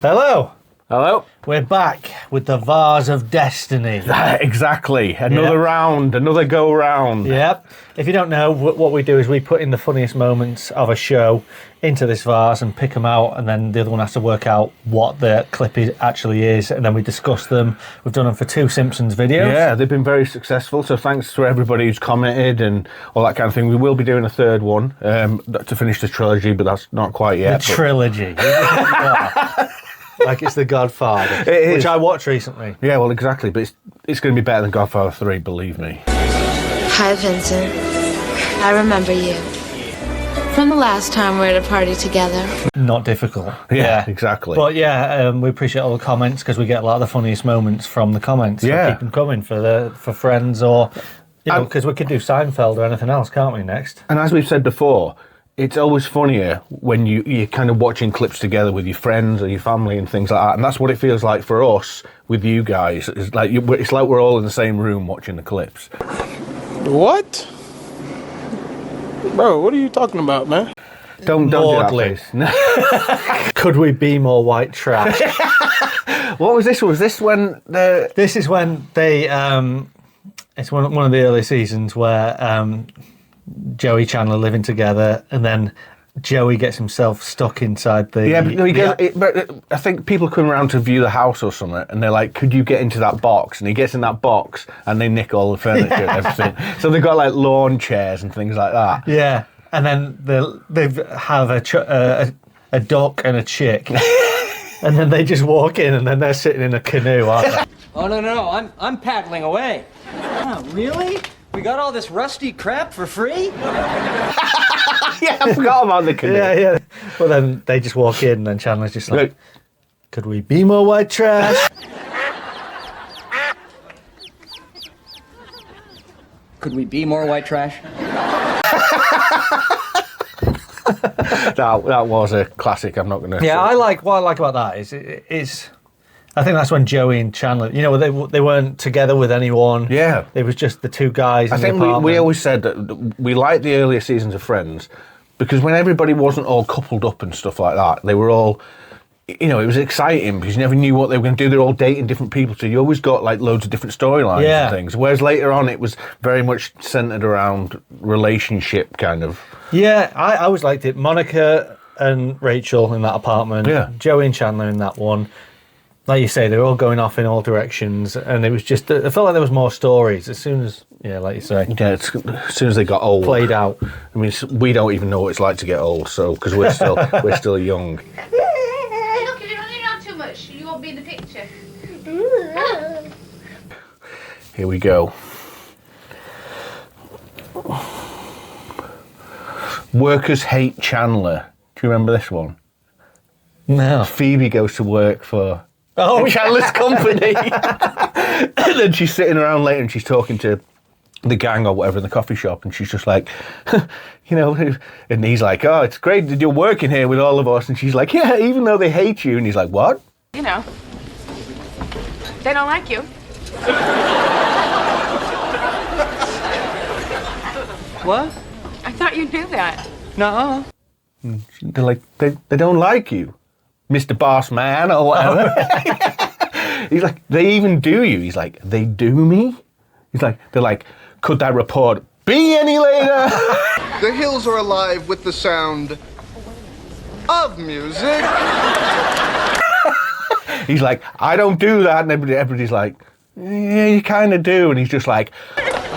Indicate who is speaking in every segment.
Speaker 1: Hello.
Speaker 2: Hello.
Speaker 1: We're back with the Vase of Destiny.
Speaker 2: Exactly. Another round, another go round.
Speaker 1: Yep. If you don't know, what we do is we put in the funniest moments of a show into this vase and pick them out, and then the other one has to work out what the clip actually is, and then we discuss them. We've done them for 2 Simpsons videos.
Speaker 2: Yeah, they've been very successful, so thanks to everybody who's commented and all that kind of thing. We will be doing a third one to finish the trilogy, but that's not quite yet.
Speaker 1: The trilogy. Like it's The Godfather, which I watched recently.
Speaker 2: Yeah, well, exactly, but it's going to be better than Godfather 3, believe me.
Speaker 3: Hi, Vincent. I remember you from the last time we were at a party together.
Speaker 1: Not difficult.
Speaker 2: Yeah, exactly.
Speaker 1: But yeah, we appreciate all the comments because we get a lot of the funniest moments from the comments. So
Speaker 2: yeah.
Speaker 1: keep them coming for friends or, because we could do Seinfeld or anything else, can't we, next?
Speaker 2: And as we've said before, it's always funnier when you're kind of watching clips together with your friends or your family and things like that. And that's what it feels like for us with you guys. It's like we're all in the same room watching the clips.
Speaker 4: What? Bro, what are you talking about, man?
Speaker 2: Don't do that, please.
Speaker 1: Could we be more white trash?
Speaker 2: What was this? Was this when the...
Speaker 1: This is when they... it's one of the early seasons where... Joey Chandler living together, and then Joey gets himself stuck inside the...
Speaker 2: Yeah, but I think people come around to view the house or something, and they're like, could you get into that box? And he gets in that box, and they nick all the furniture and everything. So they've got, like, lawn chairs and things like that.
Speaker 1: Yeah, and then they have a duck and a chick, and then they just walk in, and then they're sitting in a canoe, aren't they?
Speaker 5: Oh, no, I'm paddling away. Oh, really? We got all this rusty crap for free?
Speaker 2: Yeah, I forgot about the canoe.
Speaker 1: Yeah. Well, then they just walk in, and then Chandler's just like, could we be more white trash?
Speaker 5: Could we be more white trash?
Speaker 2: That was a classic. I'm not going to...
Speaker 1: Yeah, what I like about that is I think that's when Joey and Chandler, they weren't together with anyone.
Speaker 2: Yeah.
Speaker 1: It was just the 2 guys in the apartment.
Speaker 2: I think we always said that we liked the earlier seasons of Friends because when everybody wasn't all coupled up and stuff like that, they were all, it was exciting because you never knew what they were going to do. They're all dating different people, so you always got like loads of different storylines and things. Whereas later on, it was very much centered around relationship kind of. Yeah,
Speaker 1: I always liked it. Monica and Rachel in that apartment.
Speaker 2: Yeah.
Speaker 1: Joey and Chandler in that one. Like you say, they were all going off in all directions, and it was just, I felt like there was more stories as soon as, like you say.
Speaker 2: Yeah, as soon as they got old.
Speaker 1: Played out.
Speaker 2: I mean, we don't even know what it's like to get old, so, because we're still young.
Speaker 6: Look, you're running around too much. You won't be in the picture.
Speaker 2: Here we go. Workers hate Chandler. Do you remember this one?
Speaker 1: No.
Speaker 2: Phoebe goes to work for...
Speaker 1: Chandler's
Speaker 2: company. And then she's sitting around later and she's talking to the gang or whatever in the coffee shop, and she's just like, and he's like, oh, it's great that you're working here with all of us. And she's like, yeah, even though they hate you. And he's like, what?
Speaker 6: They don't like you.
Speaker 5: What?
Speaker 6: I thought you knew that.
Speaker 5: No.
Speaker 2: They're like, they don't like you, Mr. Boss Man or whatever. He's like, they even do you. He's like, they do me? He's like, they're like, could that report be any later?
Speaker 7: The hills are alive with the sound of music.
Speaker 2: He's like, I don't do that. And everybody's like, yeah, you kind of do. And he's just like...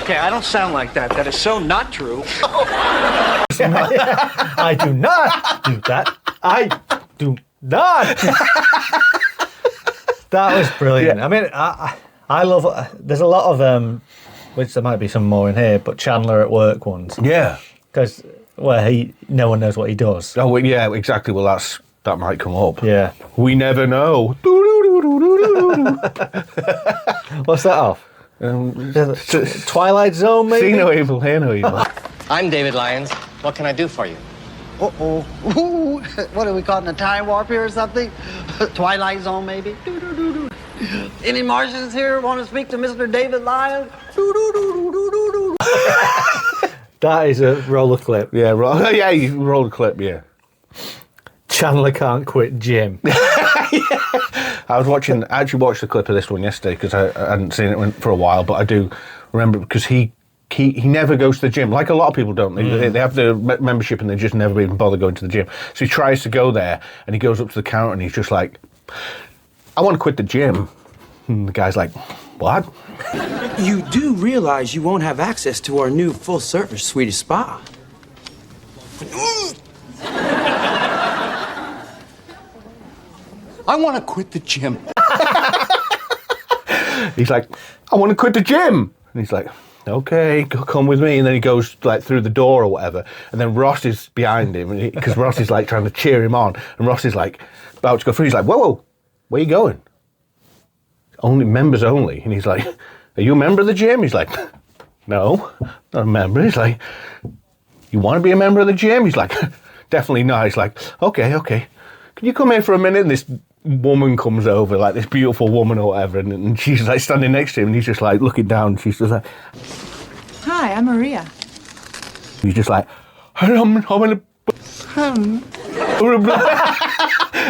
Speaker 5: Okay, I don't sound like that. That is so not true.
Speaker 1: I do not do that. I do not. That was brilliant. Yeah. I mean, I love... there's a lot of... which there might be some more in here, but Chandler at work ones.
Speaker 2: Yeah.
Speaker 1: Because, no one knows what he does.
Speaker 2: Oh, yeah, exactly. Well, that might come up.
Speaker 1: Yeah.
Speaker 2: We never know.
Speaker 1: What's that off? Twilight Zone, maybe?
Speaker 2: See no evil, hear no evil.
Speaker 8: I'm David Lyons. What can I do for you?
Speaker 9: Uh-oh. Ooh, what are we caught in a time warp here or something? Twilight Zone, maybe? Any Martians here want to speak to Mr. David Lyons?
Speaker 1: That is a roller clip.
Speaker 2: Yeah, you roll a clip, yeah.
Speaker 1: Chandler can't quit gym.
Speaker 2: I actually watched the clip of this one yesterday because I hadn't seen it for a while, but I do remember because he never goes to the gym, like a lot of people don't. They have the membership and they just never even bother going to the gym. So he tries to go there and he goes up to the counter and he's just like, I want to quit the gym. And the guy's like, what?
Speaker 10: You do realize you won't have access to our new full-service Swedish spa.
Speaker 5: I want to quit the gym.
Speaker 2: He's like, I want to quit the gym. And he's like, okay, come with me. And then he goes like through the door or whatever. And then Ross is behind him because Ross is like trying to cheer him on. And Ross is like about to go through. He's like, whoa, where are you going? Only members only. And he's like, are you a member of the gym? He's like, no, not a member. He's like, you want to be a member of the gym? He's like, definitely not. He's like, okay. Can you come here for a minute? And this woman comes over, like this beautiful woman or whatever, and she's like standing next to him and he's just like looking down. And she's just like,
Speaker 6: Hi, I'm Maria.
Speaker 2: he's just like, I'm in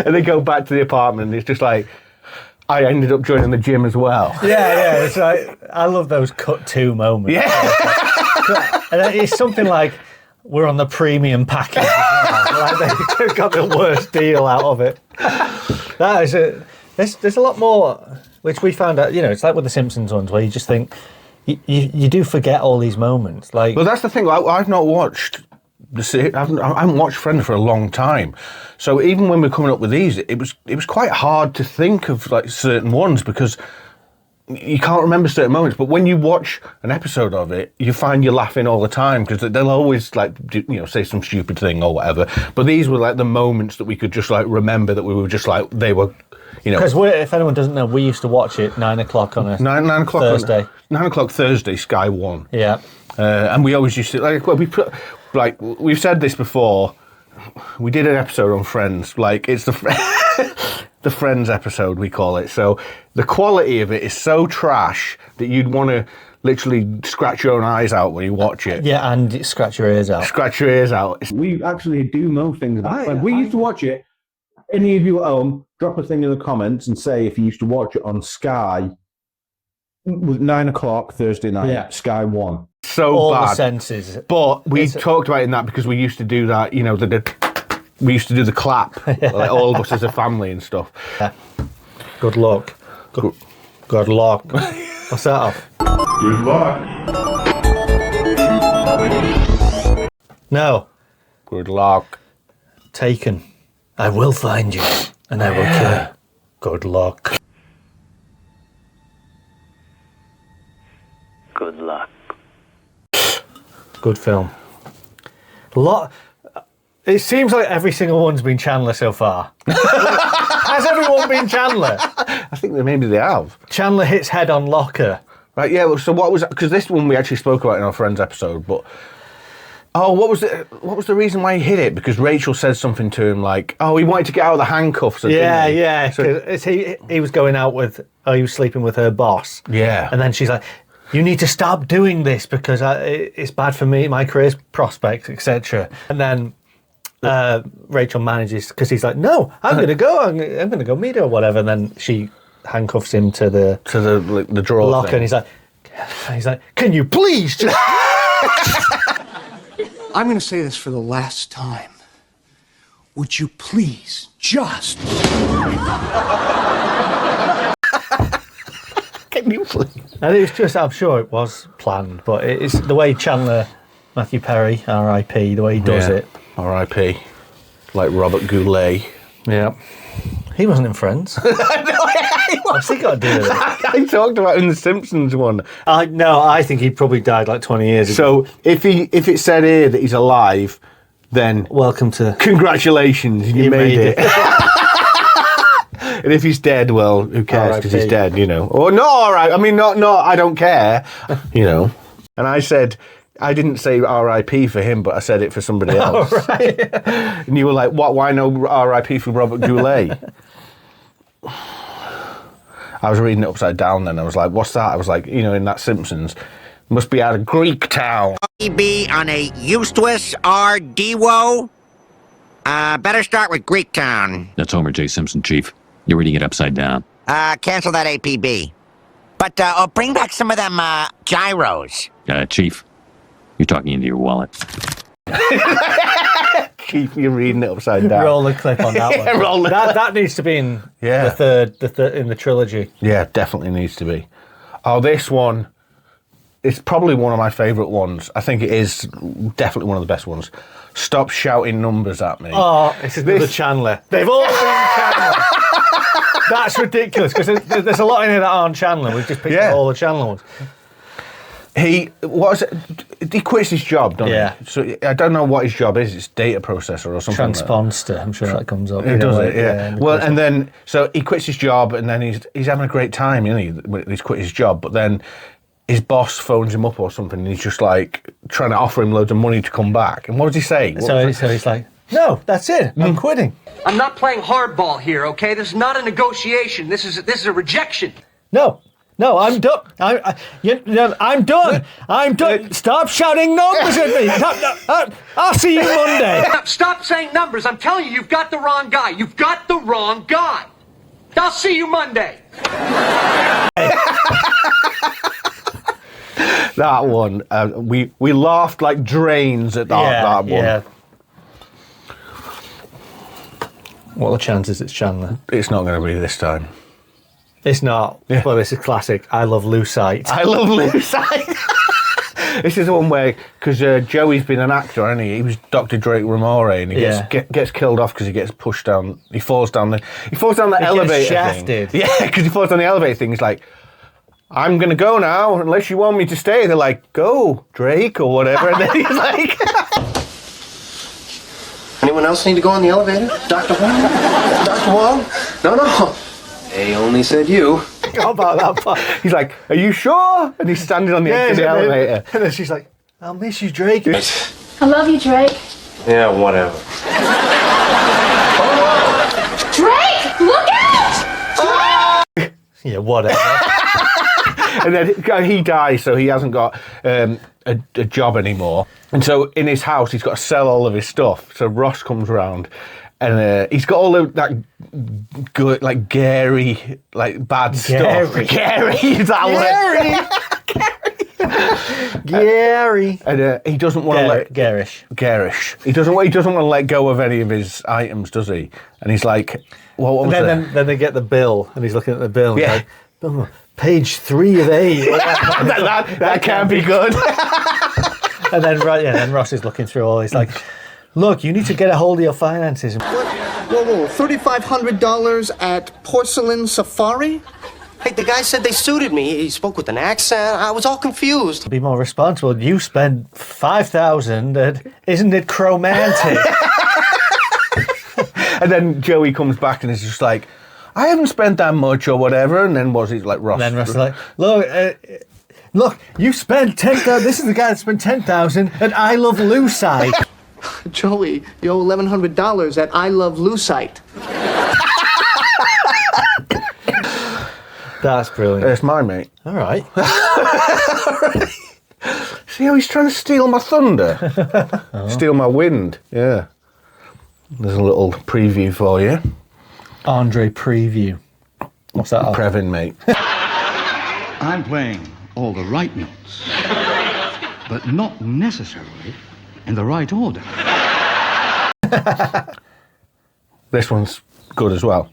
Speaker 2: and they go back to the apartment and it's just like, I ended up joining the gym as well.
Speaker 1: Yeah, it's like, I love those cut to moments.
Speaker 2: Yeah.
Speaker 1: And it's something like, we're on the premium package. Like they've got the worst deal out of it. That is it. There's a lot more, which we found out, it's like with the Simpsons ones where you just think, you do forget all these moments. Like,
Speaker 2: Well, that's the thing. I've not watched I haven't watched Friends for a long time, so even when we're coming up with these, it was quite hard to think of like certain ones because you can't remember certain moments. But when you watch an episode of it, you find you're laughing all the time because they'll always like say some stupid thing or whatever. But these were like the moments that we could just like remember that we were just like they were.
Speaker 1: Because if anyone doesn't know, we used to watch it 9 o'clock on a
Speaker 2: 9 o'clock
Speaker 1: Thursday.
Speaker 2: 9 o'clock Thursday, Sky One.
Speaker 1: Yeah.
Speaker 2: And we always used to we've said this before. We did an episode on Friends. Like it's the Friends episode we call it. So the quality of it is so trash that you'd want to literally scratch your own eyes out when you watch it.
Speaker 1: Yeah, and scratch your ears out.
Speaker 2: Scratch your ears out. We actually do know things about Friends. We used to watch it. Any of you at home, drop a thing in the comments and say if you used to watch it on Sky. 9 o'clock Thursday night, Sky One. So
Speaker 1: all
Speaker 2: bad.
Speaker 1: The senses.
Speaker 2: But we talked about it in that because we used to do that, we used to do the clap, like all of us as a family and stuff.
Speaker 1: Yeah. Good luck. Good luck. What's that off?
Speaker 11: Good luck.
Speaker 1: No.
Speaker 2: Good luck.
Speaker 1: Taken. I will find you, and I will kill you. Good luck.
Speaker 12: Good luck.
Speaker 1: Good film. It seems like every single one's been Chandler so far. Has everyone been Chandler?
Speaker 2: I think that maybe they have.
Speaker 1: Chandler hits head on locker.
Speaker 2: Right, yeah, so what was... Because this one we actually spoke about in our Friends episode, but... Oh, what was the reason why he hit it? Because Rachel said something to him like, oh, he wanted to get out of the handcuffs.
Speaker 1: Yeah. So, he was going out with... Oh, he was sleeping with her boss.
Speaker 2: Yeah.
Speaker 1: And then she's like... You need to stop doing this because it's bad for me, my career prospects, etc. And then Rachel manages because he's like, "No, I'm going to go. I'm going to go meet her or whatever." And then she handcuffs him to the
Speaker 2: drawer
Speaker 1: locker,
Speaker 2: thing.
Speaker 1: and he's like, "Can you please just?"
Speaker 5: I'm going to say this for the last time. Would you please just...
Speaker 2: Can you please?
Speaker 1: And it was just, I'm sure it was planned, but it's the way Chandler, Matthew Perry, R.I.P., the way he does it.
Speaker 2: R.I.P. Like Robert Goulet.
Speaker 1: Yeah. He wasn't in Friends. What's he got to do with it?
Speaker 2: I talked about it in the Simpsons one.
Speaker 1: No, I think he probably died like 20 years ago.
Speaker 2: So if it said here that he's alive, then...
Speaker 1: Welcome to...
Speaker 2: Congratulations, you made it. And if he's dead, well, who cares? Because he's dead, Or no, all right. I mean, no, I don't care, And I said, I didn't say R.I.P. for him, but I said it for somebody else.
Speaker 1: Oh, right.
Speaker 2: And you were like, what? Why no R.I.P. for Robert Goulet? I was reading it upside down then. I was like, what's that? I was like, in that Simpsons, must be out of Greek town.
Speaker 13: Be on a useless RDWO? Better start with Greek town.
Speaker 14: That's Homer J. Simpson, Chief.
Speaker 11: You're reading it upside down.
Speaker 13: Cancel that APB. But, bring back some of them, gyros.
Speaker 11: Chief, you're talking into your wallet.
Speaker 2: Keep you reading it upside down.
Speaker 1: Roll the clip on that
Speaker 2: Yeah,
Speaker 1: one.
Speaker 2: roll the
Speaker 1: that needs to be in the third in the trilogy.
Speaker 2: Yeah, definitely needs to be. Oh, this one, it's probably one of my favourite ones. I think it is definitely one of the best ones. Stop shouting numbers at me.
Speaker 1: Oh, this is the Chandler. They've all been Chandler. That's ridiculous, because there's a lot in here that aren't Chandler. We've just picked up all the Chandler ones.
Speaker 2: He quits his job, doesn't he? So I don't know what his job is. It's data processor or something.
Speaker 1: Transponster, I'm sure that comes up.
Speaker 2: It does, yeah. Well, and then so he quits his job, and then he's having a great time, he's quit his job, but then his boss phones him up or something, and he's just like trying to offer him loads of money to come back. And what does he say?
Speaker 1: So he's like, "No, that's it. I'm quitting.
Speaker 5: I'm not playing hardball here, okay? This is not a negotiation. This is a rejection.
Speaker 1: No, I'm done. I'm done. I'm done. Stop shouting numbers at me. I'll see you Monday."
Speaker 5: Stop saying numbers. I'm telling you, you've got the wrong guy. You've got the wrong guy. I'll see you Monday.
Speaker 2: That one, we laughed like drains at that one.
Speaker 1: Yeah. What are the chances it's Chandler?
Speaker 2: It's not going to be this time.
Speaker 1: It's not. Yeah. Well, this is classic. I love Lucite.
Speaker 2: I love Lucite. This is the one where, because Joey's been an actor, hasn't he? He was Dr. Drake Ramore, and he gets killed off because he gets pushed down. He falls down the elevator
Speaker 1: shafted.
Speaker 2: thing. Yeah, because he falls down the elevator thing. He's like, "I'm going to go now, unless you want me to stay." They're like, "Go, Drake," or whatever. And then he's like...
Speaker 12: Anyone else need to go on the elevator? Dr. Wong? Dr. Wong? No. They only said you.
Speaker 2: How about that part? He's like, "Are you sure?" And he's standing on the edge of the elevator.
Speaker 1: And then she's like, "I'll miss you, Drake."
Speaker 6: I love you, Drake.
Speaker 12: Yeah, whatever.
Speaker 6: Drake, look out! Drake!
Speaker 1: Yeah, whatever.
Speaker 2: And then he dies, so he hasn't got a job anymore. And so in his house, he's got to sell all of his stuff. So Ross comes around, and he's got all that good, like Gary, like bad stuff. Gary, is that word?
Speaker 1: Gary.
Speaker 2: And he doesn't want to let
Speaker 1: Garish.
Speaker 2: He doesn't want to let go of any of his items, does he? And he's like, "Well, what was that?"
Speaker 1: Then they get the bill, and he's looking at the bill. And he's like, "Oh, page 3 of 8.
Speaker 2: that can't be good."
Speaker 1: And then then Ross is looking through all. He's like, "Look, you need to get a hold of your finances."
Speaker 7: Whoa, $3,500 at Porcelain Safari?
Speaker 12: Hey, the guy said they suited me. He spoke with an accent. I was all confused.
Speaker 1: Be more responsible. You spent $5,000 at, isn't it chromantic?
Speaker 2: And then Joey comes back and is just like, "I haven't spent that much," or whatever. And then he's like, Ross.
Speaker 1: And then Ross is like, look, you spent 10,000. This is the guy that spent 10,000 at I Love Lucite.
Speaker 7: Joey, you owe $1,100 at I Love Lucite.
Speaker 1: That's brilliant.
Speaker 2: It's my mate.
Speaker 1: All right.
Speaker 2: See how he's trying to steal my thunder? Steal my wind. Yeah. There's a little preview for you.
Speaker 1: Andre preview. What's that?
Speaker 2: Previn, mate.
Speaker 14: I'm playing all the right notes, but not necessarily in the right order.
Speaker 2: This one's good as well.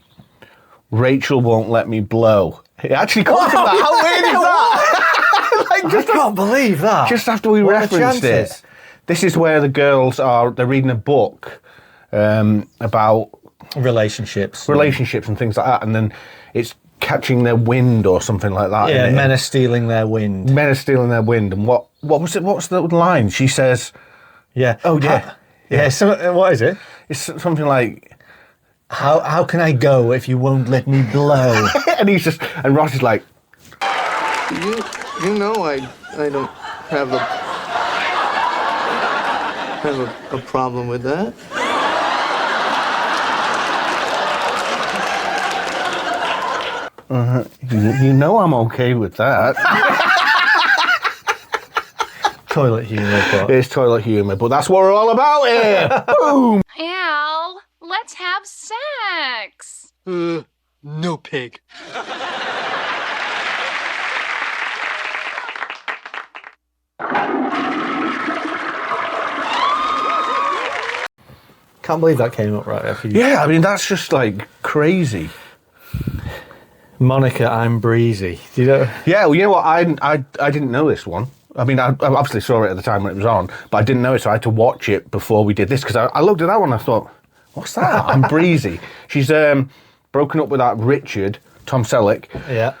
Speaker 2: Rachel won't let me blow. It actually comes from that. How weird is that?
Speaker 1: I can't believe that.
Speaker 2: Just after we referenced it. This is where the girls they're reading a book about
Speaker 1: relationships
Speaker 2: and things like that, and then it's catching their wind or something like that.
Speaker 1: Yeah, men are stealing their wind.
Speaker 2: Men are stealing their wind. And what was it? What's the line? She says,
Speaker 1: "Yeah,
Speaker 2: oh yeah,
Speaker 1: yeah." What is it?
Speaker 2: It's something like,
Speaker 1: How can I go if you won't let me blow?"
Speaker 2: And Ross is like,
Speaker 7: You know I don't have a problem with that.
Speaker 2: You know I'm okay with that.
Speaker 1: Toilet humour, but
Speaker 2: it's toilet humour, but that's what we're all about here. Boom.
Speaker 6: Al, let's have sex.
Speaker 5: No pig.
Speaker 1: Can't believe that came up right after you.
Speaker 2: Yeah, I mean, that's just like crazy.
Speaker 1: Monica, I'm breezy. Do you know?
Speaker 2: Yeah, well, you know what? I didn't know this one. I mean, I obviously saw it at the time when it was on, but I didn't know it, so I had to watch it before we did this, because I looked at that one and I thought, what's that? I'm breezy. She's broken up with that Richard, Tom Selleck.
Speaker 1: Yeah.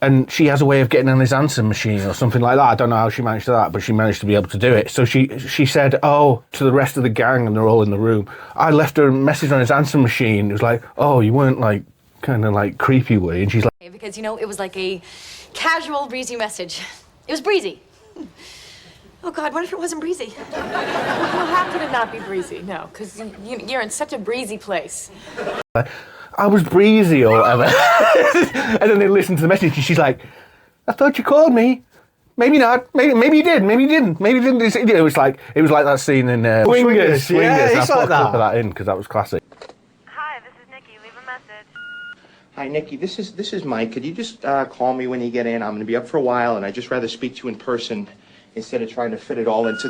Speaker 2: And she has a way of getting on his answer machine or something like that. I don't know how she managed that, but she managed to be able to do it. So she said, oh, to the rest of the gang, and they're all in the room, I left her a message on his answer machine. It was like, oh, you weren't like, kind of like creepy way. And she's like...
Speaker 15: Because, you know, it was like a casual, breezy message. It was breezy. Oh, God, what if it wasn't breezy?
Speaker 16: Well, how could it not be breezy? No, because you're in such a breezy place.
Speaker 2: I was breezy or whatever. And then they listen to the message and she's like, I thought you called me. Maybe not. Maybe you did. Maybe you didn't. Maybe you didn't. It was like that scene in
Speaker 1: Swingers. Yeah,
Speaker 2: I
Speaker 1: it's
Speaker 2: put
Speaker 1: like
Speaker 2: a clip
Speaker 1: that.
Speaker 2: of that in because that was classic.
Speaker 17: Hi, Nikki. This is Mike. Could you just call me when you get in? I'm going to be up for a while, and I'd just rather speak to you in person instead of trying to fit it all into...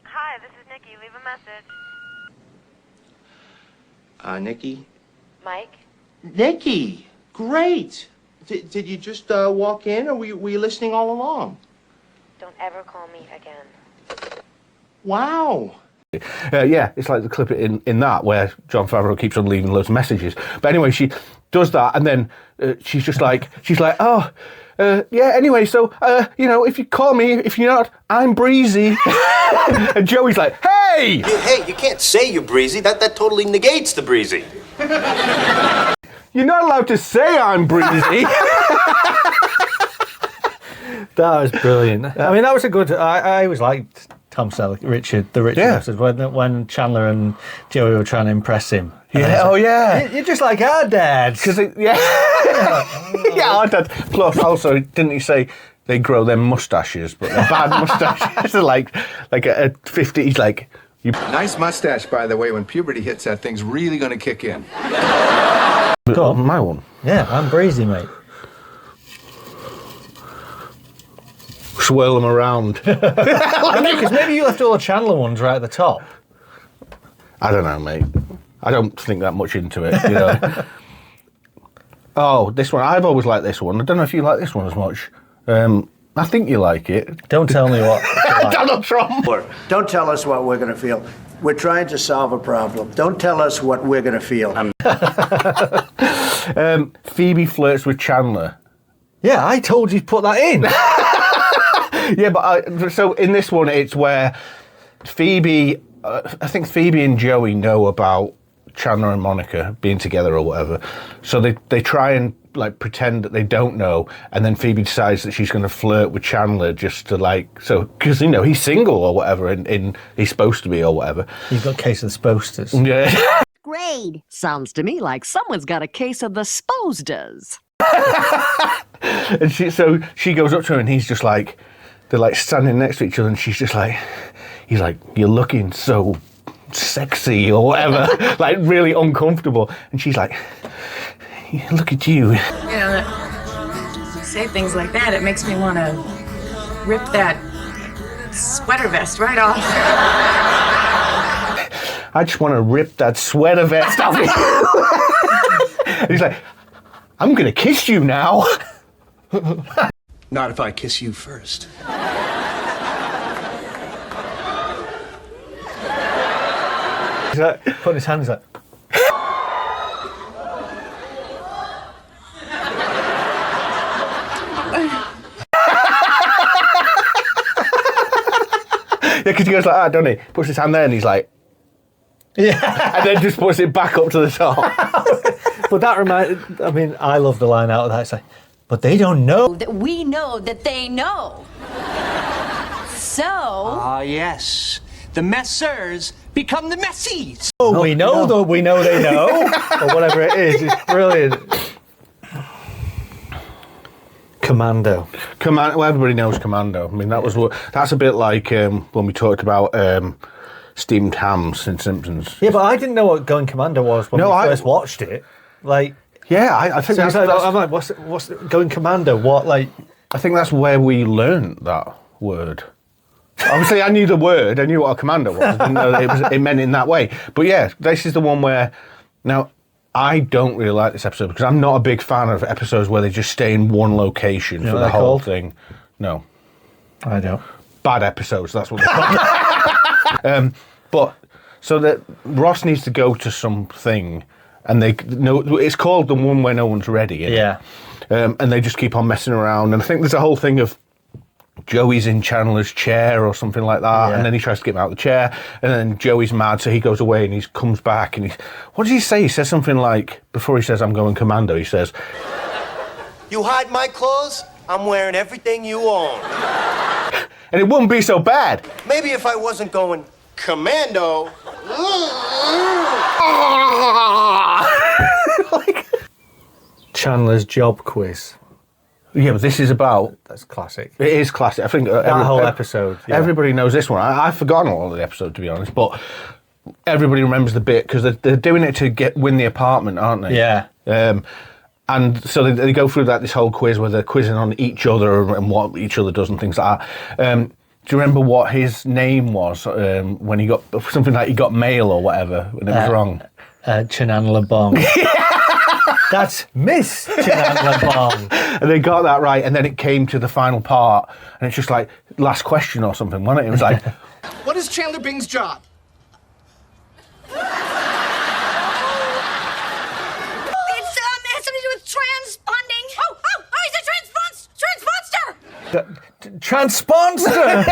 Speaker 18: Hi, this is Nikki. Leave a message.
Speaker 17: Nikki?
Speaker 18: Mike?
Speaker 17: Nikki! Great! Did you just walk in, or were you listening all along?
Speaker 18: Don't ever call me again.
Speaker 17: Wow!
Speaker 2: Yeah, it's like the clip in that where Jon Favreau keeps on leaving loads of messages. But anyway, she does that, and then she's like, oh, yeah. Anyway, so you know, if you call me, if you're not, I'm breezy. And Joey's like, hey,
Speaker 19: hey, you can't say you're breezy. That totally negates the breezy.
Speaker 2: You're not allowed to say I'm breezy.
Speaker 1: That was brilliant. I mean, that was a good. I always liked Tom Selleck, Richard episode, when Chandler and Joey were trying to impress him.
Speaker 2: Yeah, oh yeah.
Speaker 1: You're just like our dad.
Speaker 2: Yeah, our dad. Plus, also, didn't he say they grow their mustaches, but they're bad mustaches? like a 50s, like...
Speaker 20: Nice mustache, by the way. When puberty hits, that thing's really going to kick in.
Speaker 2: Go on, my one.
Speaker 1: Yeah, I'm breezy, mate.
Speaker 2: Swirl them around.
Speaker 1: Because maybe you left all the Chandler ones right at the top.
Speaker 2: I don't know, mate. I don't think that much into it, you know. Oh, this one. I've always liked this one. I don't know if you like this one as much. I think you like it.
Speaker 1: Don't tell me what. Like.
Speaker 2: Donald Trump.
Speaker 21: Don't tell us what we're going to feel. We're trying to solve a problem. Don't tell us what we're going to feel.
Speaker 2: Phoebe flirts with Chandler.
Speaker 1: Yeah, I told you to put that in.
Speaker 2: Yeah, but so in this one, it's where Phoebe, I think Phoebe and Joey know about Chandler and Monica being together or whatever. So they try and like pretend that they don't know, and then Phoebe decides that she's going to flirt with Chandler just to because you know he's single or whatever, and he's supposed to be or whatever.
Speaker 1: You've got a case of the sposters.
Speaker 2: Yeah.
Speaker 22: Grade. Sounds to me like someone's got a case of the spostas.
Speaker 2: And she goes up to him, and he's just like, they're like standing next to each other, and she's just like, he's like, you're looking so sexy or whatever, like really uncomfortable, and she's like, look at you.
Speaker 16: You know, you say things like that, it makes me want to rip that sweater vest right off.
Speaker 2: I just want to rip that sweater vest off you. And he's like, I'm going to kiss you now.
Speaker 20: Not if I kiss you first.
Speaker 1: He's like, putting his hands like...
Speaker 2: Yeah, because he goes like that, doesn't he? Puts his hand there and he's like...
Speaker 1: Yeah.
Speaker 2: And then just puts it back up to the top.
Speaker 1: But that reminded... I mean, I love the line out of that. It's like, but they don't know.
Speaker 15: That we know that they know. So...
Speaker 5: Ah, yes. The messers become the messies.
Speaker 1: Oh, we know that we know they know. Or whatever it is. It's brilliant. Commando.
Speaker 2: Well, everybody knows Commando. I mean, that's a bit like when we talked about steamed hams in Simpsons.
Speaker 1: Yeah, but I didn't know what Going Commando was when we first watched it. Like,
Speaker 2: yeah, I think
Speaker 1: so I'm like, what's Going Commando? What, like?
Speaker 2: I think that's where we learned that word. Obviously, I knew the word. I knew what a commando was. I didn't know that it meant in that way. But yeah, this is the one where now. I don't really like this episode because I'm not a big fan of episodes where they just stay in one location for the whole thing. No.
Speaker 1: I don't.
Speaker 2: Bad episodes, that's what they're called. But, so that Ross needs to go to something and it's called the one where no one's ready.
Speaker 1: Yeah.
Speaker 2: And they just keep on messing around. And I think there's a whole thing of Joey's in Chandler's chair or something like that, and then he tries to get him out of the chair, and then Joey's mad, so he goes away and he comes back and what does he say? He says something like, before he says, I'm going commando, he says,
Speaker 19: You hide my clothes, I'm wearing everything you own.
Speaker 2: And it wouldn't be so bad.
Speaker 19: Maybe if I wasn't going commando.
Speaker 1: Chandler's job quiz.
Speaker 2: Yeah, but this is about...
Speaker 1: That's classic.
Speaker 2: It is classic. I think
Speaker 1: that whole episode. Yeah.
Speaker 2: Everybody knows this one. I've forgotten all of the episode, to be honest, but everybody remembers the bit because they're doing it to win the apartment, aren't they?
Speaker 1: Yeah.
Speaker 2: And so they go through this whole quiz where they're quizzing on each other and what each other does and things like that. Do you remember what his name was when he got something like he got mail or whatever and it was wrong?
Speaker 1: Chandler Bong. That's Miss Chandler Bong.
Speaker 2: And they got that right, and then it came to the final part, and it's just like last question or something, wasn't it? It was like,
Speaker 5: What is Chandler Bing's job?
Speaker 15: It's has something to do with transponding. Oh, he's a
Speaker 1: Transponster!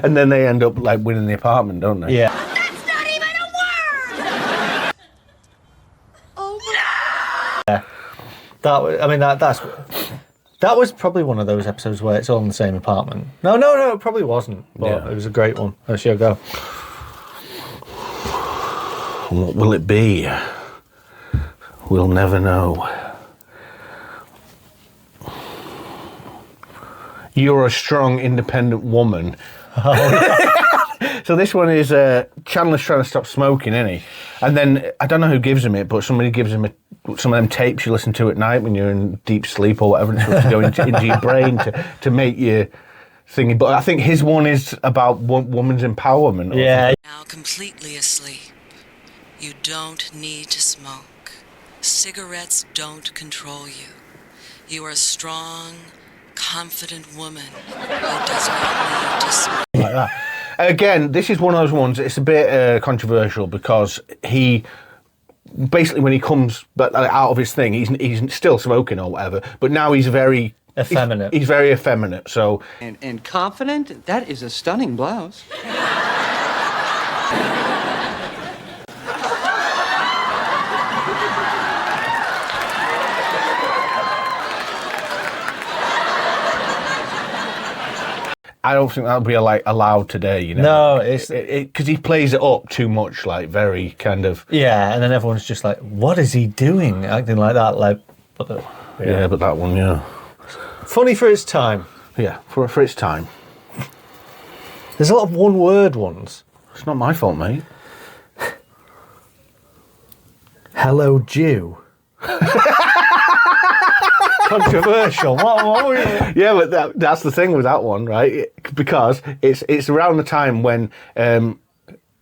Speaker 2: and then they end up like winning the apartment, don't they?
Speaker 1: Yeah.
Speaker 15: That's not even a word! Oh, no!
Speaker 1: Yeah. That was probably one of those episodes where it's all in the same apartment. No, it probably wasn't. But it was a great one. Let's go.
Speaker 2: What will it be? We'll never know. You're a strong, independent woman. So this one is Chandler's trying to stop smoking, isn't he? And then, I don't know who gives him it, but somebody gives him some of them tapes you listen to at night when you're in deep sleep or whatever, and it's supposed to go into your brain to make you thinking. But I think his one is about woman's empowerment.
Speaker 1: Yeah.
Speaker 3: Now completely asleep. You don't need to smoke. Cigarettes don't control you. You are a strong, confident woman who does not need to smoke.
Speaker 2: Like that. Again, this is one of those ones, it's a bit controversial because he, basically when he comes out of his thing, he's still smoking or whatever, but now he's very...
Speaker 1: effeminate.
Speaker 2: He's very effeminate, so...
Speaker 4: And confident? That is a stunning blouse.
Speaker 2: I don't think that would be allowed today, you know.
Speaker 1: No, it's
Speaker 2: because he plays it up too much, like very kind of.
Speaker 1: Yeah, and then everyone's just like, "What is he doing?" Acting like that, like. But
Speaker 2: that one, yeah.
Speaker 1: Funny for its time.
Speaker 2: Yeah, for its time.
Speaker 1: There's a lot of one-word ones.
Speaker 2: It's not my fault, mate.
Speaker 1: Hello, Jew. Controversial. What were you?
Speaker 2: Yeah, but that's the thing with that one, right? Because it's around the time when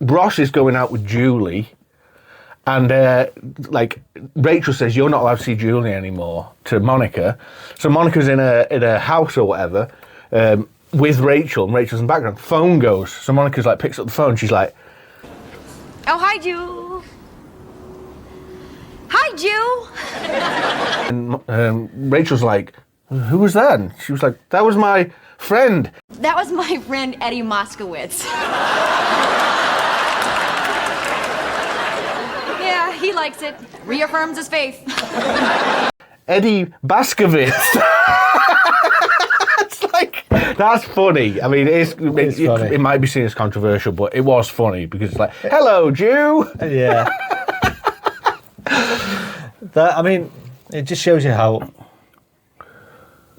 Speaker 2: Ross is going out with Julie, and like Rachel says, "You're not allowed to see Julie anymore" to Monica. So Monica's in a house or whatever with Rachel, and Rachel's in the background. Phone goes, so Monica's like picks up the phone. She's like,
Speaker 15: Oh, hi, Jew. Hi, Jew.
Speaker 2: and Rachel's like, "Who was that?" And she was like, "That was my friend."
Speaker 15: That was my friend Eddie Moskowitz. Yeah, he likes it. Reaffirms his faith.
Speaker 2: Eddie Baskovitz. It's like, that's funny. I mean, it might be seen as controversial, but it was funny because it's like, "Hello, Jew."
Speaker 1: Yeah. I mean, it just shows you how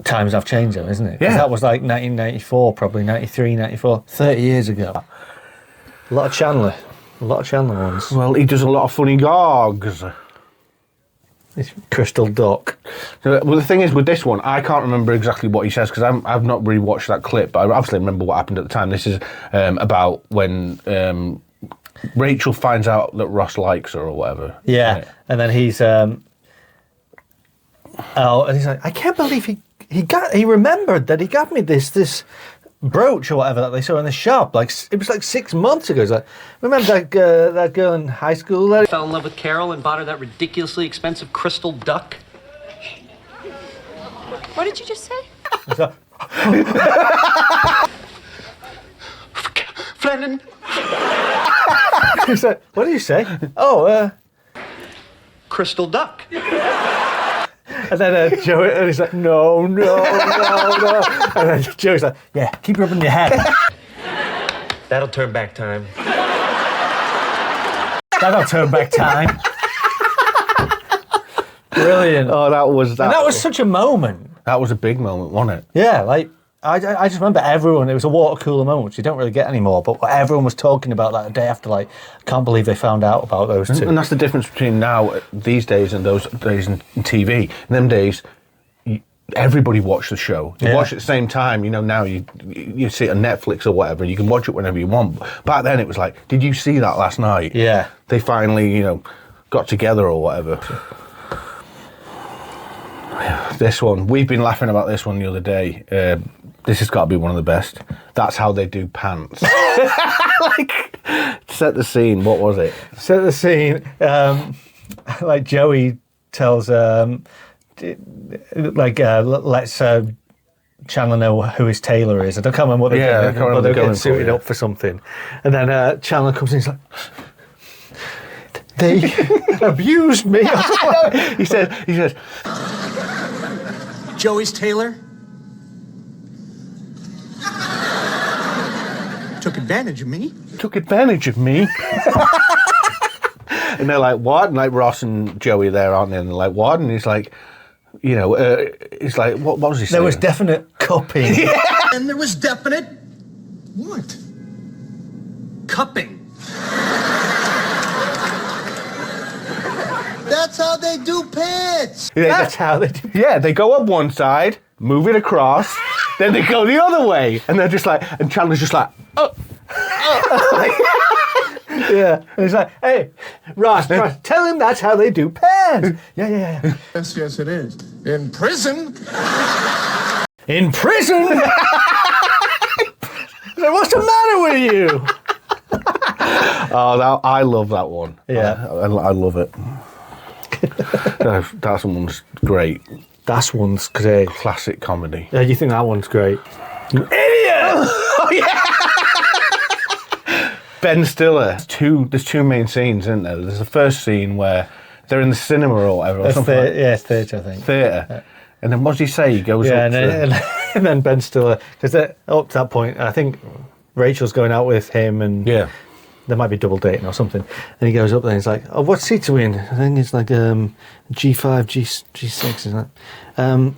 Speaker 1: times have changed them, isn't it? 'Cause
Speaker 2: Yeah.
Speaker 1: that was like 1994, probably 93, 94, 30 years ago. A lot of Chandler ones.
Speaker 2: Well, he does a lot of funny gags.
Speaker 1: It's Crystal Duck.
Speaker 2: Well, the thing is with this one, I can't remember exactly what he says because I've not really watched that clip, but I obviously remember what happened at the time. This is about when Rachel finds out that Ross likes her or whatever.
Speaker 1: Yeah,
Speaker 2: Right.
Speaker 1: and then he's and he's like, I can't believe he remembered that he got me this brooch or whatever that they saw in the shop. Like it was like 6 months ago. He's like, remember that girl in high school? That
Speaker 5: Fell in love with Carol and bought her that ridiculously expensive crystal duck.
Speaker 6: What did you just say?
Speaker 5: Flennon.
Speaker 1: He's like, what did you say? Oh,
Speaker 5: Crystal duck.
Speaker 1: and then Joey, and he's like, no. And then Joey's like, yeah, keep rubbing your head.
Speaker 5: That'll turn back time.
Speaker 1: That'll turn back time. Brilliant.
Speaker 2: Oh, that was that.
Speaker 1: And that was such a moment.
Speaker 2: That was a big moment, wasn't it?
Speaker 1: Yeah, like I just remember everyone. It was a water cooler moment, which you don't really get anymore. But everyone was talking about that the day after. Like, I can't believe they found out about those two.
Speaker 2: And that's the difference between now, these days, and those days in TV. In them days, everybody watched the show. You watch it at the same time. You know, now you see it on Netflix or whatever. You can watch it whenever you want. Back then, it was like, did you see that last night?
Speaker 1: Yeah.
Speaker 2: They finally, got together or whatever. This one, we've been laughing about this one the other day. This has got to be one of the best. That's how they do pants. Like, set the scene. What was it?
Speaker 1: Set the scene. Like Joey tells, let's Chandler know who his tailor is. I can't remember what they're doing, but they're getting suited up for something. And then Chandler comes in. He's like, they abused me.
Speaker 2: He says,
Speaker 19: Joey's tailor took advantage of me.
Speaker 2: Took advantage of me. And they're like, what? And like Ross and Joey are there, aren't they? And they're like, what? And he's like, he's like, what was he saying?
Speaker 1: There was definite cupping.
Speaker 19: Yeah. And there was definite what? Cupping. That's how they do pants.
Speaker 2: Yeah,
Speaker 1: that's how they do.
Speaker 2: Yeah, they go up one side, move it across, then they go the other way, and they're just like, and Chandler's just like, oh.
Speaker 1: Yeah, and he's like, hey, Ross, tell him that's how they do pants. Yeah.
Speaker 19: Yes, it is. In prison.
Speaker 1: In prison? What's the matter with you?
Speaker 2: Oh, I love that one.
Speaker 1: Yeah.
Speaker 2: I love it. That one's great.
Speaker 1: That one's great.
Speaker 2: Classic comedy.
Speaker 1: Yeah, you think that one's great? You idiot!
Speaker 2: Oh, yeah! Ben Stiller. There's two main scenes, isn't there? There's the first scene where they're in the cinema or whatever. Or something
Speaker 1: yeah, it's theatre, I think.
Speaker 2: Theatre. Yeah. And then what does he say? He goes
Speaker 1: up
Speaker 2: and
Speaker 1: then Ben Stiller, because up to that point, I think Rachel's going out with him and there might be double dating or something. And he goes up there and he's like, oh, what seats are we in? I think it's like G5, G6. He's like, oh,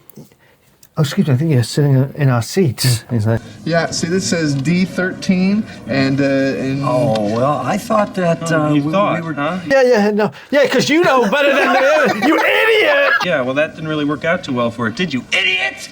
Speaker 1: excuse me, I think you're sitting in our seats. He's like,
Speaker 20: yeah, see, this says D13 and
Speaker 10: Oh, well, I thought that we were...
Speaker 8: huh?
Speaker 1: Yeah, because you know better than me. You idiot!
Speaker 8: Yeah, well, that didn't really work out too well for it, did you, idiot?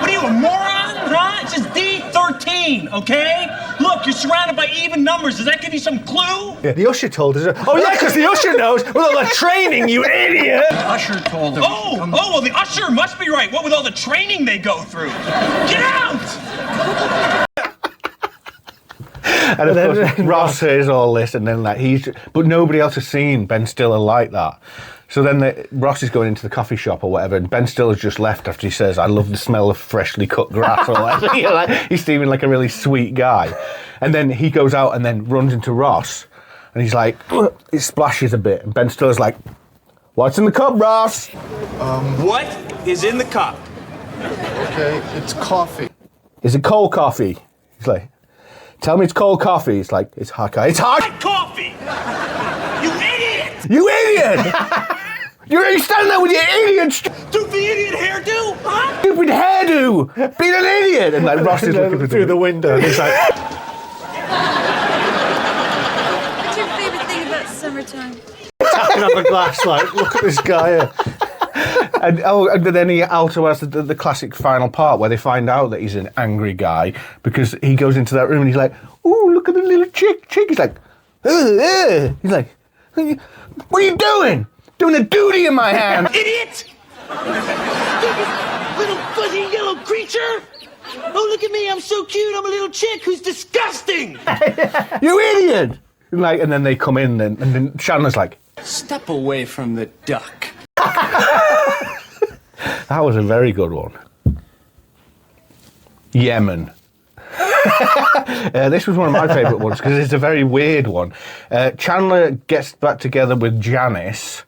Speaker 8: What are you, a moron, huh? It says D13, okay? Look, you're surrounded by even numbers. Does that give you some clue?
Speaker 1: Yeah, the usher told us. Oh, yeah, because the usher knows with all the training, you idiot!
Speaker 10: The usher told her.
Speaker 8: Oh, well, the usher must be right. What with all the training they go through? Get out!
Speaker 2: And of course, Ross hears all this, and then but nobody else has seen Ben Stiller like that. So then Ross is going into the coffee shop or whatever, and Ben Stiller's just left after he says, I love the smell of freshly cut grass or whatever. He's seeming like a really sweet guy. And then he goes out and then runs into Ross, and he's like, it splashes a bit. And Ben Stiller's like, what's in the cup, Ross?
Speaker 8: What is in the cup?
Speaker 20: Okay, it's coffee.
Speaker 2: Is it cold coffee? He's like, tell me it's cold coffee. It's like, it's hot coffee. It's hot
Speaker 8: coffee! You idiot!
Speaker 2: You idiot! You're standing there with your idiot,
Speaker 8: Stupid idiot hairdo, huh?
Speaker 2: stupid hairdo, being an idiot. And like Ross is looking
Speaker 1: through the window. And he's like,
Speaker 6: What's your favorite thing about summertime?
Speaker 1: tapping on the glass, like, look at this guy here.
Speaker 2: And then he also has the classic final part where they find out that he's an angry guy because he goes into that room and he's like, "Ooh, look at the little chick." He's like, he's like, "What are you doing? Doing a duty in my hand."
Speaker 8: Idiot! Little fuzzy yellow creature! Oh, look at me, I'm so cute, I'm a little chick who's disgusting!
Speaker 2: You idiot! And then they come in and then Chandler's like,
Speaker 10: Step away from the duck.
Speaker 2: that was a very good one. Yemen. This was one of my favourite ones because it's a very weird one. Chandler gets back together with Janice.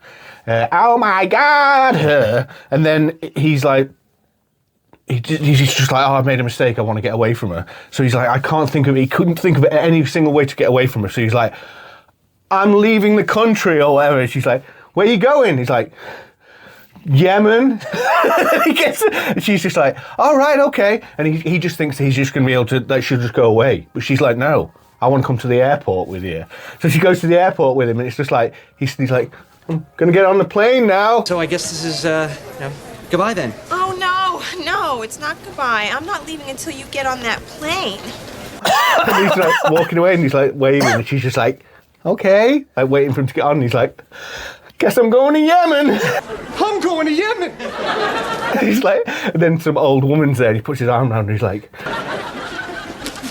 Speaker 2: Oh my God, her. And then he's like, he's just like, oh, I've made a mistake. I want to get away from her. So he's like, he couldn't think of any single way to get away from her. So he's like, I'm leaving the country or whatever. And she's like, where are you going? He's like, Yemen. She's just like, all right, okay. And he just thinks he's just going to be able to, that she'll just go away. But she's like, no, I want to come to the airport with you. So she goes to the airport with him and it's just like, he's like, I'm going to get on the plane now.
Speaker 4: So I guess this is, goodbye then.
Speaker 9: Oh, no, it's not goodbye. I'm not leaving until you get on that plane.
Speaker 2: And he's like walking away and he's like waving and she's just like, okay. Like waiting for him to get on and he's like, guess I'm going to Yemen.
Speaker 8: I'm going to Yemen!
Speaker 2: And he's like, and then some old woman's there and he puts his arm around and he's like,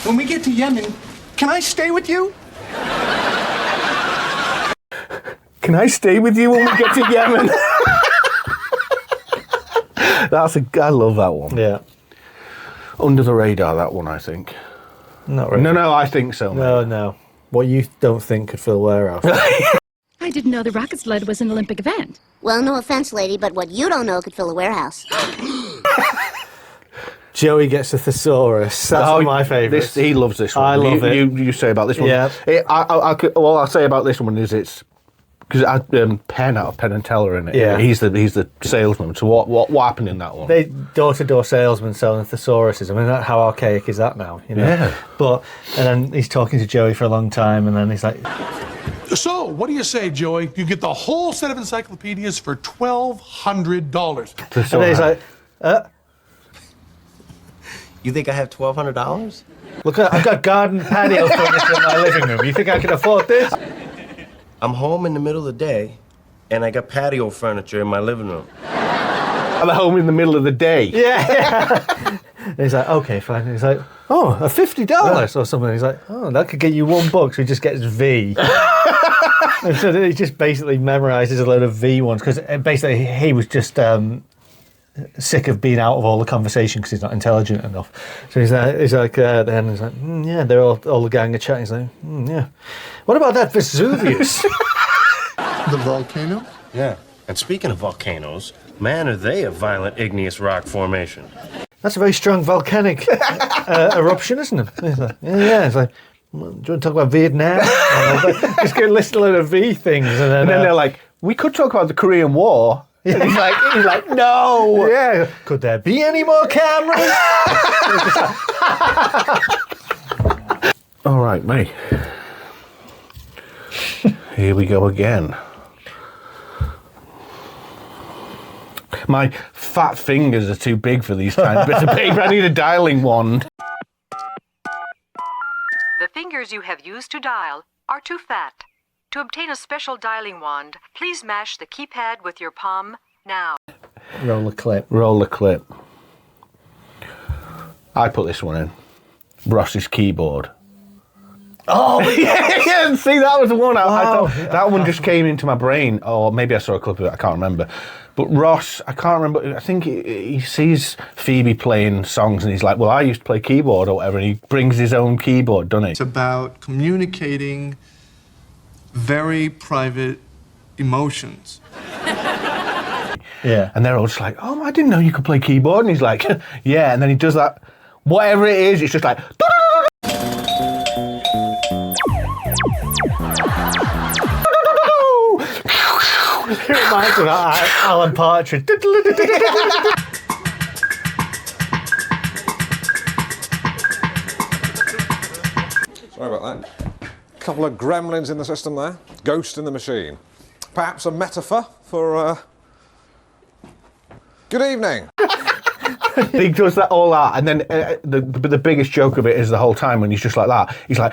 Speaker 8: When we get to Yemen, can I stay with you?
Speaker 2: can I stay with you when we get to Yemen? I love that one.
Speaker 1: Yeah.
Speaker 2: Under the radar, that one, I think.
Speaker 1: Not really.
Speaker 2: No, I think so.
Speaker 1: No. What you don't think could fill warehouse.
Speaker 13: I didn't know the rocket sled was an Olympic event.
Speaker 23: Well, no offense, lady, but what you don't know could fill a warehouse.
Speaker 1: Joey gets a thesaurus. That's one of my favourites.
Speaker 2: He loves this one.
Speaker 1: I love it.
Speaker 2: You say about this one.
Speaker 1: Yeah.
Speaker 2: All I'll say about this one is it's because I Penn out of Penn and Teller in it.
Speaker 1: Yeah.
Speaker 2: He's the salesman. So what happened in that one?
Speaker 1: They door-to-door salesmen selling thesauruses. I mean, how archaic is that now? You know?
Speaker 2: Yeah.
Speaker 1: But and then he's talking to Joey for a long time, and then he's like,
Speaker 24: So, what do you say, Joey? You get the whole set of encyclopedias for $1,200.
Speaker 1: and then he's like,
Speaker 12: You think I have $1,200?
Speaker 1: look, I've got garden patio furniture in my living room. You think I can afford this?
Speaker 12: I'm home in the middle of the day, and I got patio furniture in my living room.
Speaker 2: I'm at home in the middle of the day.
Speaker 1: Yeah. And he's like, okay, fine. And he's like, oh, a $50 or something. He's like, oh, that could get you $1. So he just gets V. And so he just basically memorizes a load of V ones because basically he was just sick of being out of all the conversation because he's not intelligent enough. So then he's like, yeah, they're all the gang are chatting. He's like, yeah. What about that Vesuvius?
Speaker 20: The volcano?
Speaker 12: Yeah. And speaking of volcanoes, man, are they a violent igneous rock formation.
Speaker 1: That's a very strong volcanic eruption, isn't it? He's like, yeah. It's like, do you want to talk about Vietnam? Just go list a load of V things, and then
Speaker 2: they're like, we could talk about the Korean War.
Speaker 1: Yeah.
Speaker 2: And he's like, no.
Speaker 1: Yeah. Could there be any more cameras?
Speaker 2: All right, mate. Here we go again. My fat fingers are too big for these tiny bits of paper. I need a dialing wand.
Speaker 25: The fingers you have used to dial are too fat. To obtain a special dialing wand, please mash the keypad with your palm now.
Speaker 1: Roll the clip.
Speaker 2: Roll the clip. I put this one in. Ross's keyboard.
Speaker 1: Oh,
Speaker 2: yeah, see, that was the one. I thought, that one just came into my brain. Or maybe I saw a clip of it, I can't remember. But Ross, I can't remember, I think he sees Phoebe playing songs and he's like, well, I used to play keyboard or whatever, and he brings his own keyboard, doesn't he?
Speaker 20: It's about communicating very private emotions.
Speaker 1: Yeah.
Speaker 2: And they're all just like, oh, I didn't know you could play keyboard. And he's like, yeah. And then he does that, whatever it is, it's just like,
Speaker 1: reminds me of Alan Partridge.
Speaker 7: Sorry about that. Couple of gremlins in the system there. Ghost in the machine. Perhaps a metaphor for, Good evening.
Speaker 2: He does that all that, and then the biggest joke of it is the whole time when he's just like that. He's like,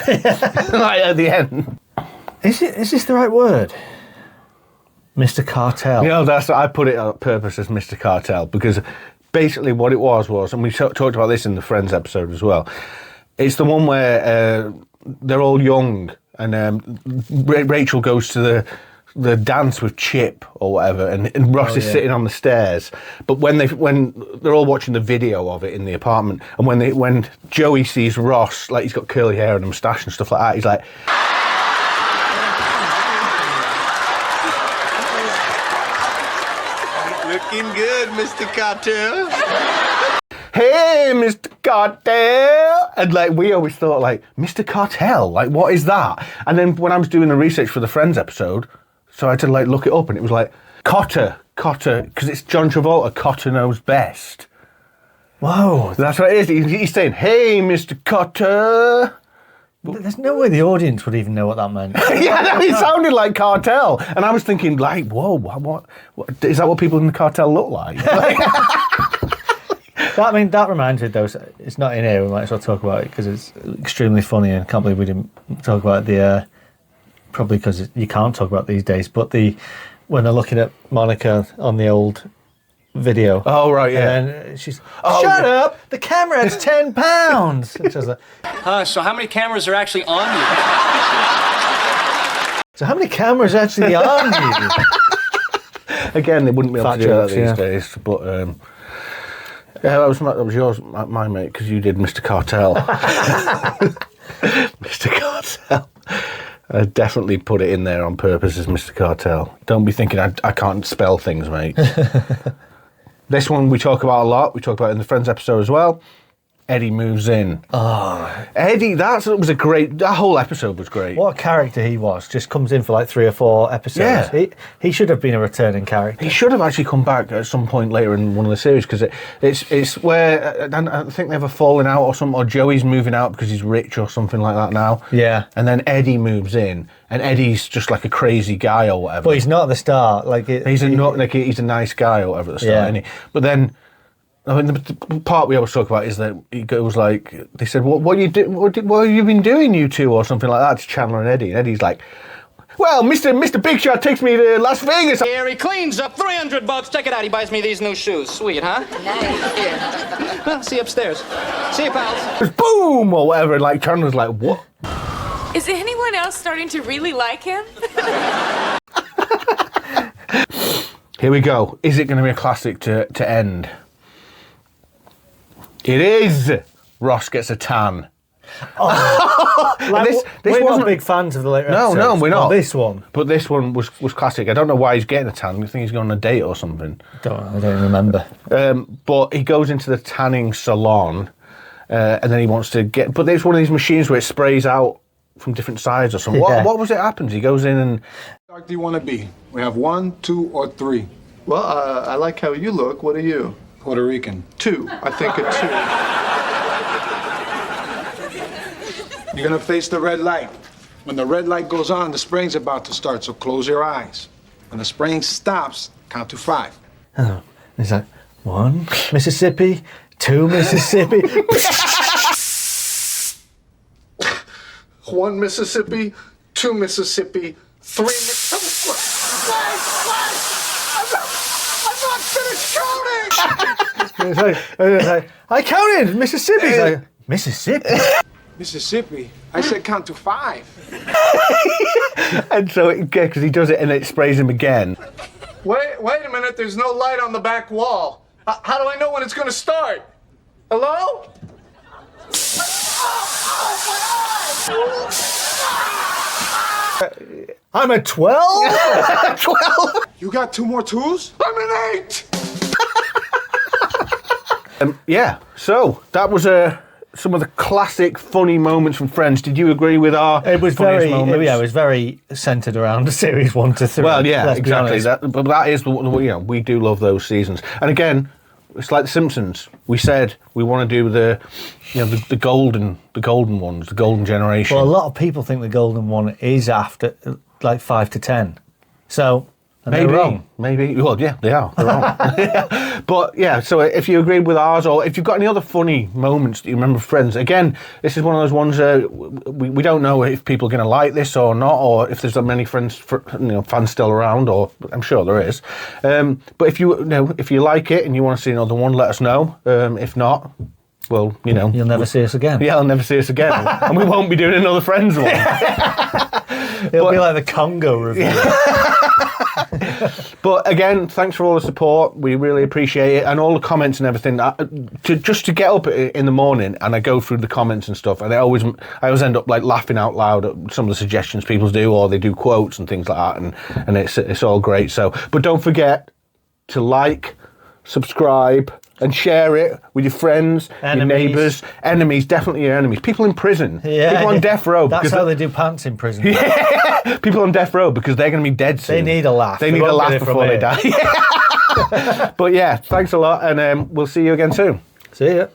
Speaker 2: like at the end.
Speaker 1: Is this the right word? Mr. Cartel.
Speaker 2: You know, I put it on purpose as Mr. Cartel because basically what it was, and we talked about this in the Friends episode as well. It's the one where they're all young, and Rachel goes to the dance with Chip or whatever, and Ross is sitting on the stairs. But when they're all watching the video of it in the apartment, and when Joey sees Ross, like he's got curly hair and a moustache and stuff like that, he's like.
Speaker 19: Looking good, Mr. Kotter.
Speaker 2: Hey, Mr. Cartel! And like we always thought, like, Mr. Cartel, like what is that? And then when I was doing the research for the Friends episode, so I had to like look it up, and it was like Kotter, because it's John Travolta. Kotter knows best.
Speaker 1: Whoa,
Speaker 2: that's what it is. He's saying, "Hey, Mr. Kotter."
Speaker 1: But there's no way the audience would even know what that meant.
Speaker 2: Yeah, no, it sounded like cartel, and I was thinking, like, whoa, what is that? What people in the cartel look like?
Speaker 1: That reminds me, though. It's not in here. We might as well talk about it because it's extremely funny, and I can't believe we didn't talk about the. Probably because you can't talk about it these days. But when they're looking at Monica on the old video.
Speaker 2: Oh right, yeah.
Speaker 1: And then she's shut up. The camera has £10. And she's like,
Speaker 5: So how many cameras are actually on you?
Speaker 2: So how many cameras are actually on you? Again, they wouldn't be able to do that these days. But that was yours, my mate, because you did Mr. Cartel. Mr. Cartel. I definitely put it in there on purpose as Mr. Cartel. Don't be thinking I can't spell things, mate. This one we talk about a lot. We talk about it in the Friends episode as well. Eddie moves in.
Speaker 1: Oh,
Speaker 2: Eddie, that whole episode was great.
Speaker 1: What a character he was. Just comes in for like 3 or 4 episodes.
Speaker 2: Yeah.
Speaker 1: He should have been a returning character.
Speaker 2: He should have actually come back at some point later in one of the series, because it's where I think they have a falling out or something, or Joey's moving out because he's rich or something like that now.
Speaker 1: Yeah.
Speaker 2: And then Eddie moves in, and Eddie's just like a crazy guy or whatever.
Speaker 1: But he's not at the start.
Speaker 2: He's a nice guy or whatever at the start, isn't he? But then. I mean, the part we always talk about is that he goes like, they said, what have you been doing, you two, or something like that, to Chandler and Eddie. And Eddie's like, well, Mr. Big Shot takes me to Las Vegas.
Speaker 5: Here he cleans up $300. Check it out. He buys me these new shoes. Sweet, huh? Nice. Here. Well, see you upstairs. See you, pals.
Speaker 2: Boom, or whatever. And like Chandler's like, what?
Speaker 11: Is anyone else starting to really like him?
Speaker 2: Here we go. Is it going to be a classic to end? It is. Ross gets a tan.
Speaker 1: Oh, like, we're
Speaker 2: wasn't
Speaker 1: not big fans of the later
Speaker 2: episodes. No, we're not.
Speaker 1: This one.
Speaker 2: But this one was classic. I don't know why he's getting a tan. I think he's going on a date or something.
Speaker 1: I don't remember.
Speaker 2: But he goes into the tanning salon, and then he wants to get... But there's one of these machines where it sprays out from different sides or something.
Speaker 1: Yeah.
Speaker 2: What was it happens? He goes in and...
Speaker 20: How dark do you want to be? We have 1, 2, or 3.
Speaker 14: Well, I like how you look. What are you?
Speaker 20: Puerto Rican.
Speaker 14: 2. I think a 2.
Speaker 20: You're gonna face the red light. When the red light goes on, the spraying's about to start, so close your eyes. When the spraying stops, count to 5.
Speaker 1: Oh, he's like, 1 Mississippi, 2 Mississippi.
Speaker 14: 1 Mississippi, 2 Mississippi, 3
Speaker 1: I counted Mississippi. Like, Mississippi?
Speaker 20: Mississippi? I said count to 5.
Speaker 2: And so, because he does it and it sprays him again.
Speaker 14: Wait a minute, there's no light on the back wall. How do I know when it's gonna start? Hello?
Speaker 1: I'm a 12?
Speaker 2: 12?
Speaker 20: You got 2 more 2s?
Speaker 14: I'm an 8!
Speaker 2: Yeah, so that was a some of the classic funny moments from Friends. Did you agree with our
Speaker 1: It was
Speaker 2: funniest
Speaker 1: very,
Speaker 2: moments?
Speaker 1: yeah, it was very centred around series 1 to 3.
Speaker 2: Well, yeah,
Speaker 1: let's be
Speaker 2: exactly.
Speaker 1: honest.
Speaker 2: But that is, we do love those seasons. And again, it's like The Simpsons. We said we want to do the golden ones, the golden generation.
Speaker 1: Well, a lot of people think the golden one is after like 5 to 10. So. And
Speaker 2: Maybe,
Speaker 1: they're wrong.
Speaker 2: maybe. Well, yeah, they are. They're wrong. But yeah, so if you agreed with ours, or if you've got any other funny moments that you remember, Friends, again, this is one of those ones we don't know if people are going to like this or not, or if there's that many fans still around, or I'm sure there is. But if you like it and you want to see another one, let us know. If not, well,
Speaker 1: you'll never see us again.
Speaker 2: Yeah, I'll never see us again, and we won't be doing another Friends one.
Speaker 1: It'll be like the Congo review.
Speaker 2: But again, thanks for all the support. We really appreciate it, and all the comments and everything. Just to get up in the morning and I go through the comments and stuff, and I always end up like laughing out loud at some of the suggestions people do, or they do quotes and things like that, and it's all great. So, but don't forget to like, subscribe, and share it with your friends, your neighbours, enemies, definitely your enemies. People in prison, people on death row.
Speaker 1: That's how they do pants in prison.
Speaker 2: Yeah, people on death row, because they're going to be dead soon.
Speaker 1: They need a laugh.
Speaker 2: They need a laugh before they die. But yeah, thanks a lot, and we'll see you again soon.
Speaker 1: See ya.